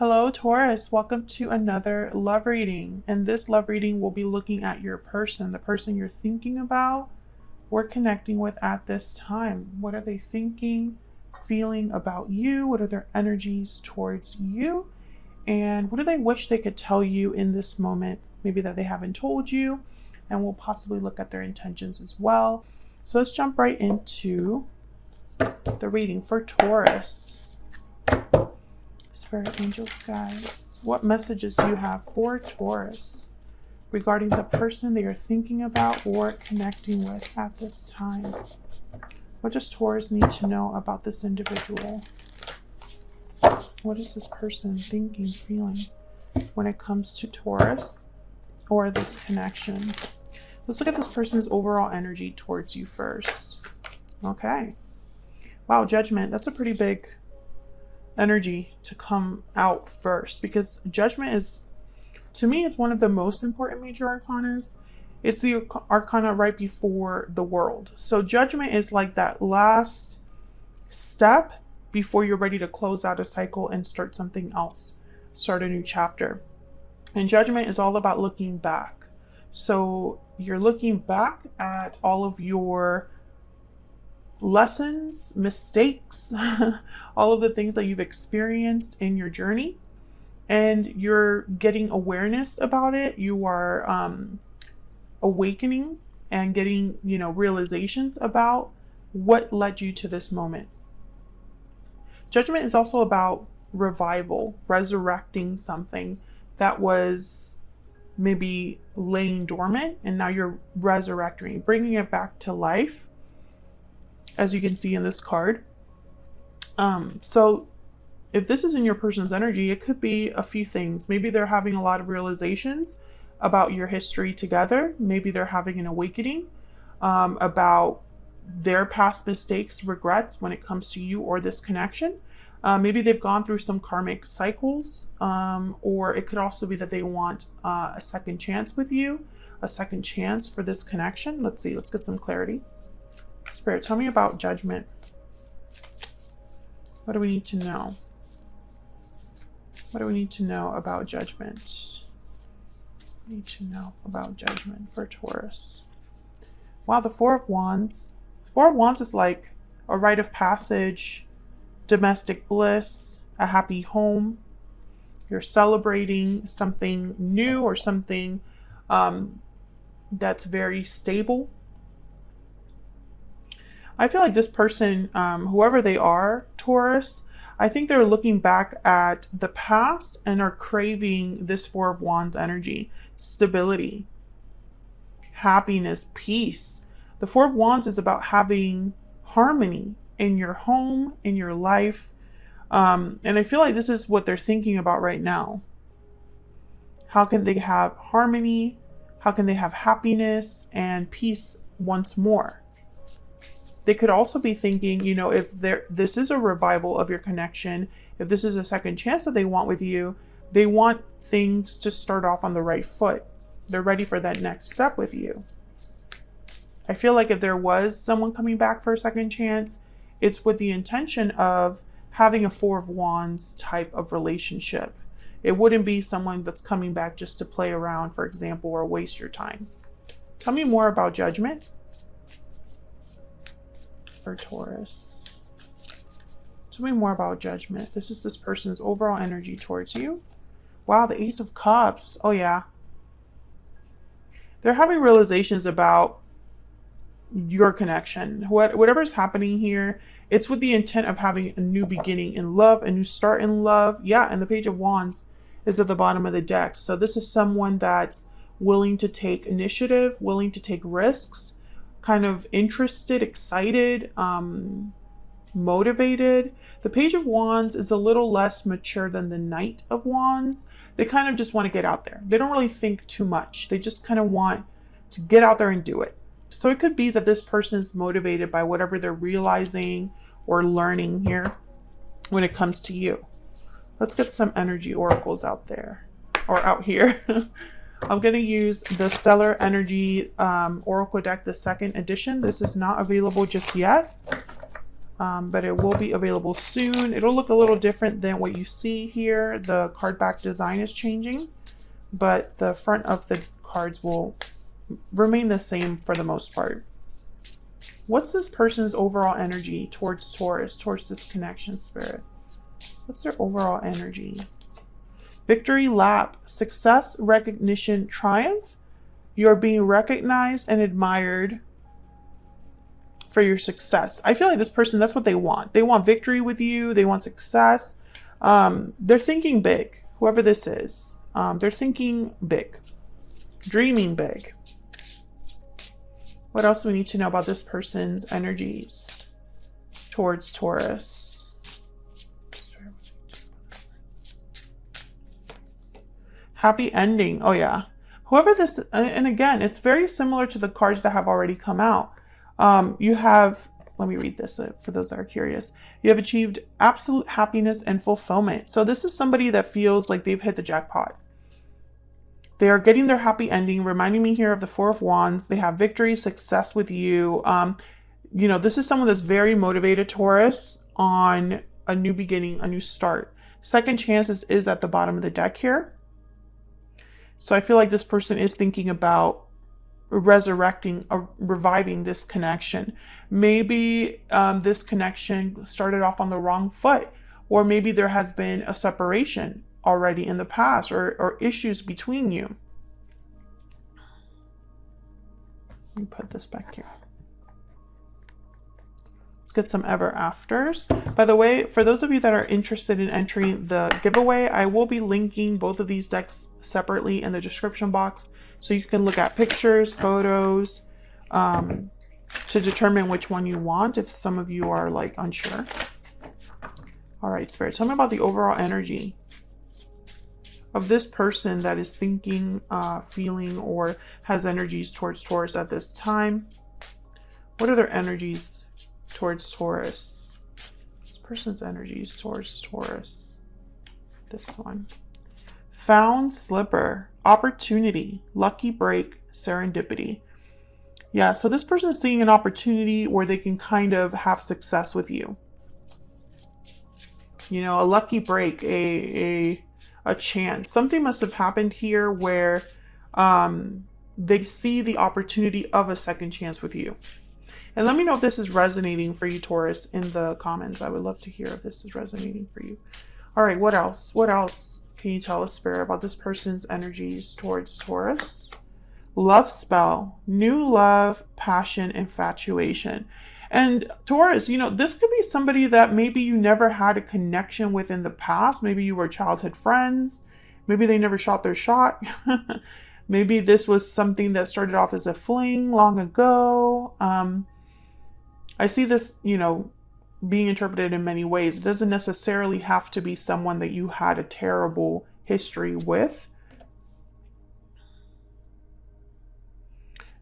Hello, Taurus. Welcome to another love reading. And this love reading will be looking at your person, the person you're thinking about or connecting with at this time. What are they thinking, feeling about you? What are their energies towards you? And what do they wish they could tell you in this moment? Maybe that they haven't told you. And we'll possibly look at their intentions as well. So let's jump right into the reading for Taurus. Spirit angels, guys, what messages do you have for Taurus regarding the person they are thinking about or connecting with at this time? What does Taurus need to know about this individual? What is this person thinking, feeling when it comes to Taurus or this connection? Let's look at this person's overall energy towards you first. Okay. Wow, Judgment. That's a pretty big energy to come out first, because Judgment is, to me, it's one of the most important major arcanas. It's the arcana right before the World. So Judgment is like that last step before you're ready to close out a cycle and start something else, start a new chapter. And Judgment is all about looking back. So you're looking back at all of your lessons, mistakes, all of the things that you've experienced in your journey, and you're getting awareness about it. You are awakening and getting, realizations about what led you to this moment. Judgment is also about revival, resurrecting something that was maybe laying dormant, and now you're resurrecting, bringing it back to life, as you can see in this card. So if this is in your person's energy, it could be a few things. Maybe they're having a lot of realizations about your history together. Maybe they're having an awakening about their past mistakes, regrets when it comes to you or this connection. Maybe they've gone through some karmic cycles, or it could also be that they want a second chance with you, a second chance for this connection. Let's see, let's get some clarity. Spirit, tell me about Judgment. What do we need to know? What do we need to know about Judgment? We need to know about Judgment for Taurus. Wow, the Four of Wands. Four of Wands is like a rite of passage, domestic bliss, a happy home. You're celebrating something new or something that's very stable. I feel like this person, whoever they are, Taurus, I think they're looking back at the past and are craving this Four of Wands energy, stability, happiness, peace. The Four of Wands is about having harmony in your home, in your life. And I feel like this is what they're thinking about right now. How can they have harmony? How can they have happiness and peace once more? They could also be thinking, if this is a revival of your connection, if this is a second chance that they want with you, they want things to start off on the right foot. They're ready for that next step with you. I feel like if there was someone coming back for a second chance, it's with the intention of having a Four of Wands type of relationship. It wouldn't be someone that's coming back just to play around, for example, or waste your time. Tell me more about Judgment for Taurus. Tell me more about Judgment. This is this person's overall energy towards you. Wow, the Ace of Cups. Oh yeah. They're having realizations about your connection. Whatever's happening here, it's with the intent of having a new beginning in love, a new start in love. Yeah, and the Page of Wands is at the bottom of the deck. So this is someone that's willing to take initiative, willing to take risks, kind of interested, excited, motivated. The Page of Wands is a little less mature than the Knight of Wands. They kind of just want to get out there. They don't really think too much. They just kind of want to get out there and do it. So it could be that this person is motivated by whatever they're realizing or learning here when it comes to you. Let's get some energy oracles out there, or out here. I'm going to use the Stellar Energy Oracle deck, the second edition. This is not available just yet. but it will be available soon. It'll look a little different than what you see here. The card back design is changing, but the front of the cards will remain the same for the most part. What's this person's overall energy towards Taurus, towards this connection, Spirit? What's their overall energy? Victory lap, success, recognition, triumph. You're being recognized and admired for your success. I feel like this person, that's what they want. They want victory with you. They want success. They're thinking big, whoever this is. They're thinking big, dreaming big. What else do we need to know about this person's energies towards Taurus? Happy ending. Oh yeah. Whoever this, and again, it's very similar to the cards that have already come out. You have, let me read this for those that are curious. You have achieved absolute happiness and fulfillment. So this is somebody that feels like they've hit the jackpot. They are getting their happy ending, reminding me here of the Four of Wands. They have victory, success with you. You know, this is someone that's very motivated, Taurus, on a new beginning, a new start. Second chances is at the bottom of the deck here. So I feel like this person is thinking about resurrecting or reviving this connection. Maybe this connection started off on the wrong foot, or maybe there has been a separation already in the past, or issues between you. Let me put this back here. Let's get some ever afters. By the way, for those of you that are interested in entering the giveaway, I will be linking both of these decks separately in the description box, so you can look at pictures, photos, to determine which one you want if some of you are like unsure. All right, Spirit, tell me about the overall energy of this person that is thinking, feeling, or has energies towards Taurus at this time. What are their energies towards Taurus? This person's energies towards Taurus. This one. Found slipper, opportunity, lucky break, serendipity. Yeah, so this person is seeing an opportunity where they can kind of have success with you. You know, a lucky break, a chance. Something must have happened here where they see the opportunity of a second chance with you. And let me know if this is resonating for you, Taurus, in the comments. I would love to hear if this is resonating for you. All right, what else? What else can you tell us, Spirit, about this person's energies towards Taurus? Love spell, new love, passion, infatuation. And Taurus, you know, this could be somebody that maybe you never had a connection with in the past. Maybe you were childhood friends. Maybe they never shot their shot. Maybe this was something that started off as a fling long ago. I see this, you know, being interpreted in many ways. It doesn't necessarily have to be someone that you had a terrible history with.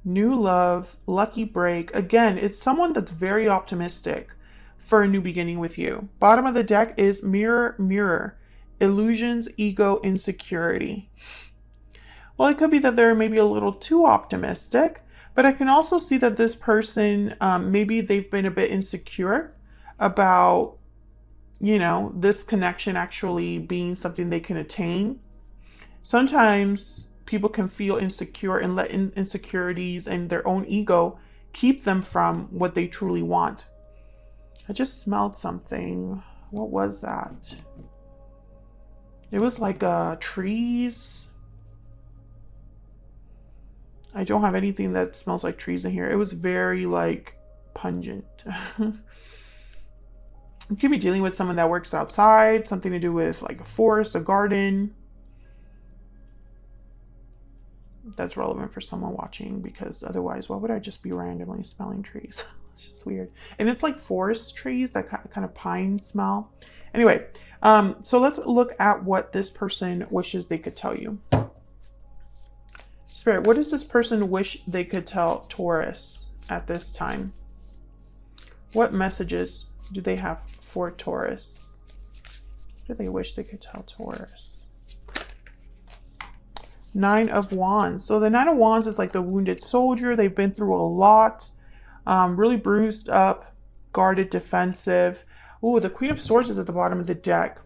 New love, lucky break. Again, it's someone that's very optimistic for a new beginning with you. Bottom of the deck is mirror, mirror. Illusions, ego, insecurity. Well, it could be that they're maybe a little too optimistic, but I can also see that this person, maybe they've been a bit insecure about, you know, this connection actually being something they can attain. Sometimes people can feel insecure and let insecurities and their own ego keep them from what they truly want. I just smelled something. What was that? It was like trees. I don't have anything that smells like trees in here. It was very like pungent. You could be dealing with someone that works outside, something to do with like a forest, a garden. That's relevant for someone watching, because otherwise, why would I just be randomly smelling trees? It's just weird. And it's like forest trees, that kind of pine smell. Anyway, so let's look at what this person wishes they could tell you. Spirit, what does this person wish they could tell Taurus at this time? What messages do they have for Taurus? What do they wish they could tell Taurus? Nine of Wands. So the Nine of Wands is like the wounded soldier. They've been through a lot, really bruised up, guarded, defensive. Ooh, the Queen of Swords is at the bottom of the deck.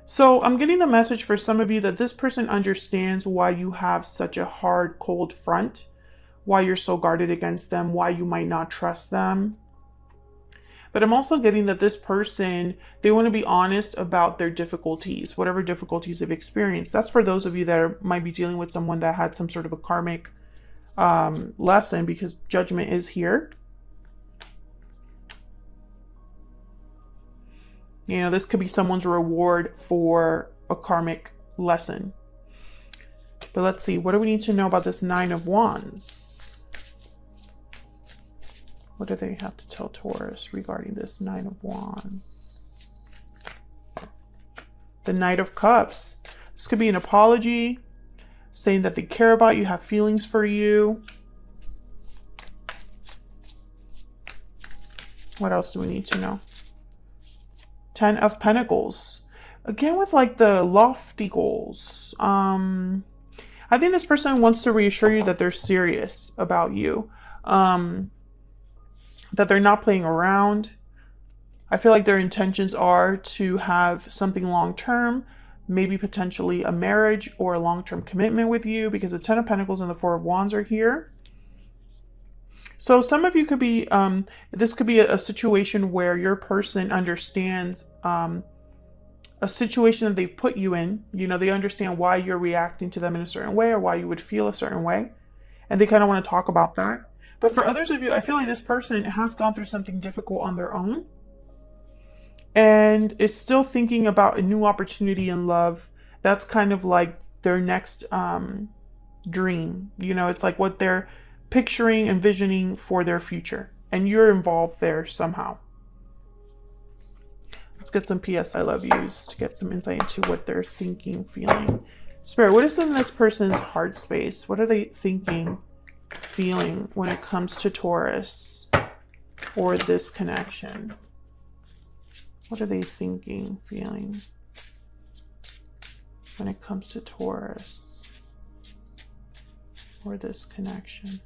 So I'm getting the message for some of you that this person understands why you have such a hard, cold front, why you're so guarded against them, why you might not trust them. But I'm also getting that this person, they want to be honest about their difficulties, whatever difficulties they've experienced. That's for those of you that might be dealing with someone that had some sort of a karmic lesson, because judgment is here. You know, this could be someone's reward for a karmic lesson. But let's see, what do we need to know about this Nine of Wands? What do they have to tell Taurus regarding this Nine of Wands? The Knight of Cups. This could be an apology, saying that they care about you, have feelings for you. What else do we need to know? Ten of Pentacles. Again, with like the lofty goals. I think this person wants to reassure you that they're serious about you. That they're not playing around. I feel like their intentions are to have something long-term, maybe potentially a marriage or a long-term commitment with you, because the Ten of Pentacles and the Four of Wands are here. So some of you could be, this could be a situation where your person understands a situation that they've put you in. You know, they understand why you're reacting to them in a certain way or why you would feel a certain way. And they kind of want to talk about that. But for others of you, I feel like this person has gone through something difficult on their own and is still thinking about a new opportunity in love. That's kind of like their next dream. You know, it's like what they're picturing, envisioning for their future. And you're involved there somehow. Let's get some PS I love yous to get some insight into what they're thinking, feeling. Spirit, what is in this person's heart space? What are they thinking, feeling when it comes to Taurus or this connection? What are they thinking, feeling when it comes to Taurus or this connection?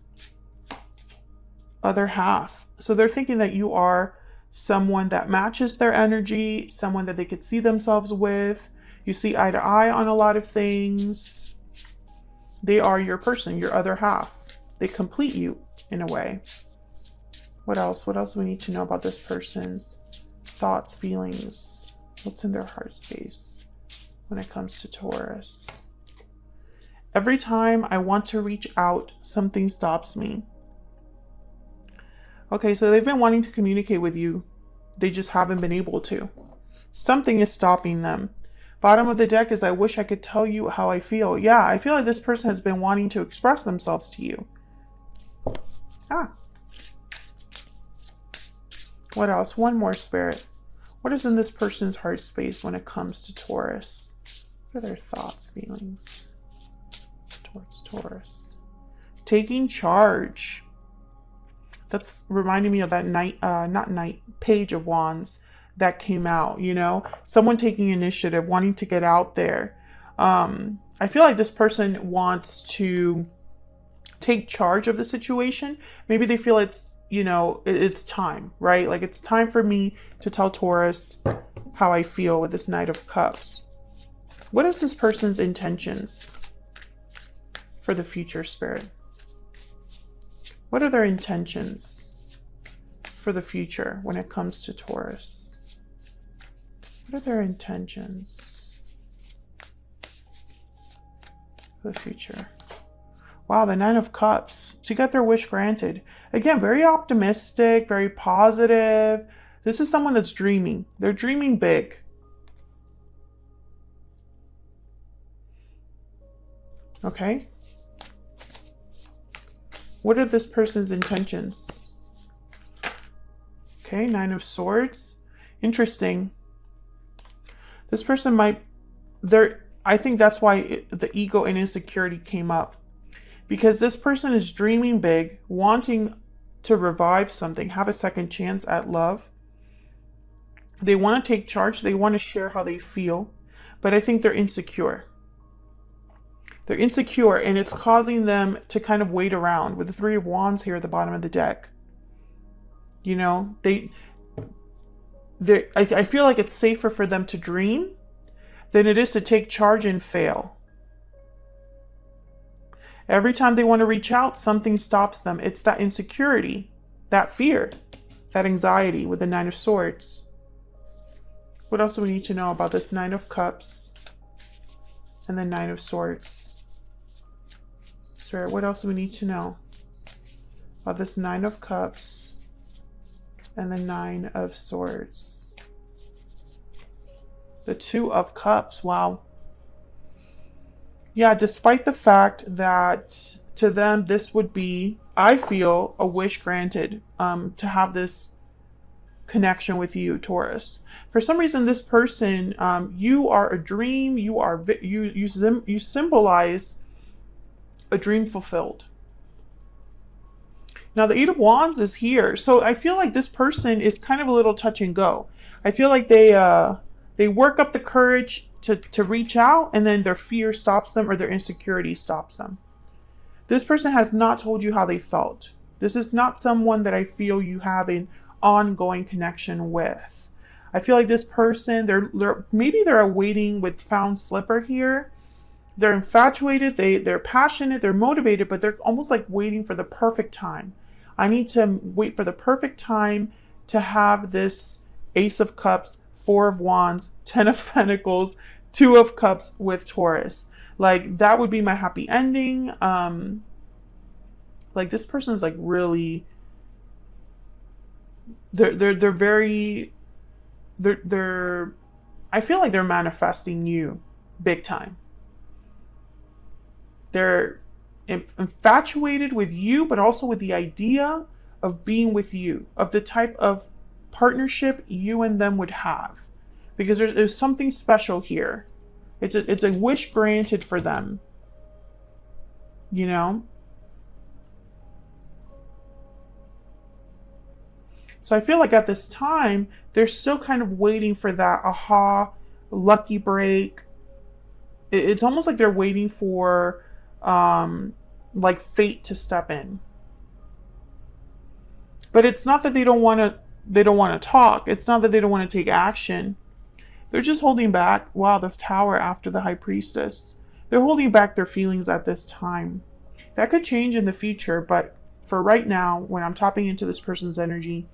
Other half. So they're thinking that you are someone that matches their energy, someone that they could see themselves with. You see eye to eye on a lot of things. They are your person, your other half. They complete you in a way. What else? What else do we need to know about this person's thoughts, feelings? What's in their heart space when it comes to Taurus? Every time I want to reach out, something stops me. Okay, so they've been wanting to communicate with you. They just haven't been able to. Something is stopping them. Bottom of the deck is I wish I could tell you how I feel. Yeah, I feel like this person has been wanting to express themselves to you. What else? One more, Spirit. What is in this person's heart space when it comes to Taurus? What are their thoughts, feelings towards Taurus? Taking charge. That's reminding me of that Page of Wands that came out, you know, someone taking initiative, wanting to get out there. I feel like this person wants to take charge of the situation. Maybe they feel it's, you know, it's time, right? Like it's time for me to tell Taurus how I feel with this Knight of Cups. What is this person's intentions for the future, Spirit? What are their intentions for the future when it comes to Taurus? What are their intentions for the future? Wow, the Nine of Cups. To get their wish granted. Again, very optimistic, very positive. This is someone that's dreaming. They're dreaming big. Okay. What are this person's intentions? Okay, Nine of Swords. Interesting. This person might, I think that's why the ego and insecurity came up. Because this person is dreaming big, wanting to revive something, have a second chance at love. They want to take charge. They want to share how they feel. But I think they're insecure. They're insecure, and it's causing them to kind of wait around with the Three of Wands here at the bottom of the deck. You know, I feel like it's safer for them to dream than it is to take charge and fail. Every time they want to reach out, something stops them. It's that insecurity, that fear, that anxiety with the Nine of Swords. What else do we need to know about this Nine of Cups and the Nine of Swords? Spirit, what else do we need to know about this Nine of Cups and the Nine of Swords? The Two of Cups, wow. Yeah, despite the fact that to them this would be, I feel, a wish granted to have this connection with you, Taurus. For some reason, this person, you are a dream. You symbolize a dream fulfilled. Now, the Eight of Wands is here, so I feel like this person is kind of a little touch and go. I feel like they work up the courage to reach out, and then their fear stops them or their insecurity stops them. This person has not told you how they felt. This is not someone that I feel you have an ongoing connection with. I feel like this person, maybe they're awaiting with found slipper here. They're infatuated, they're passionate, they're motivated, but they're almost like waiting for the perfect time. I need to wait for the perfect time to have this Ace of Cups, Four of Wands, Ten of Pentacles, Two of Cups with Taurus. Like, that would be my happy ending. Like, this person is like really, they're very, I feel like they're manifesting you big time. They're infatuated with you, but also with the idea of being with you, of the type of partnership you and them would have, because there's something special here. It's a wish granted for them, you know. So I feel like at this time they're still kind of waiting for that aha, lucky break. It's almost like they're waiting for like fate to step in. But it's not that they don't want to talk. It's not that they don't want to take action. They're just holding back. Wow, the Tower after the High Priestess. They're holding back their feelings at this time. That could change in the future, but for right now, when I'm tapping into this person's energy,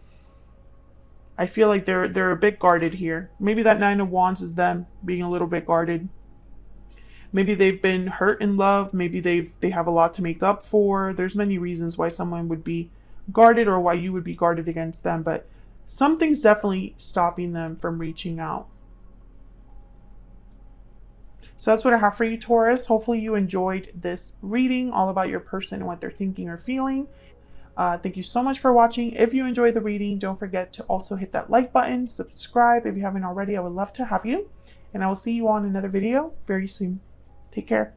I feel like they're a bit guarded here. Maybe that Nine of Wands is them being a little bit guarded. Maybe they've been hurt in love. Maybe they have a lot to make up for. There's many reasons why someone would be guarded or why you would be guarded against them, but something's definitely stopping them from reaching out. So that's what I have for you, Taurus. Hopefully you enjoyed this reading all about your person and what they're thinking or feeling. Thank you so much for watching. If you enjoyed the reading, don't forget to also hit that like button, subscribe if you haven't already. I would love to have you. And I will see you on another video very soon. Take care.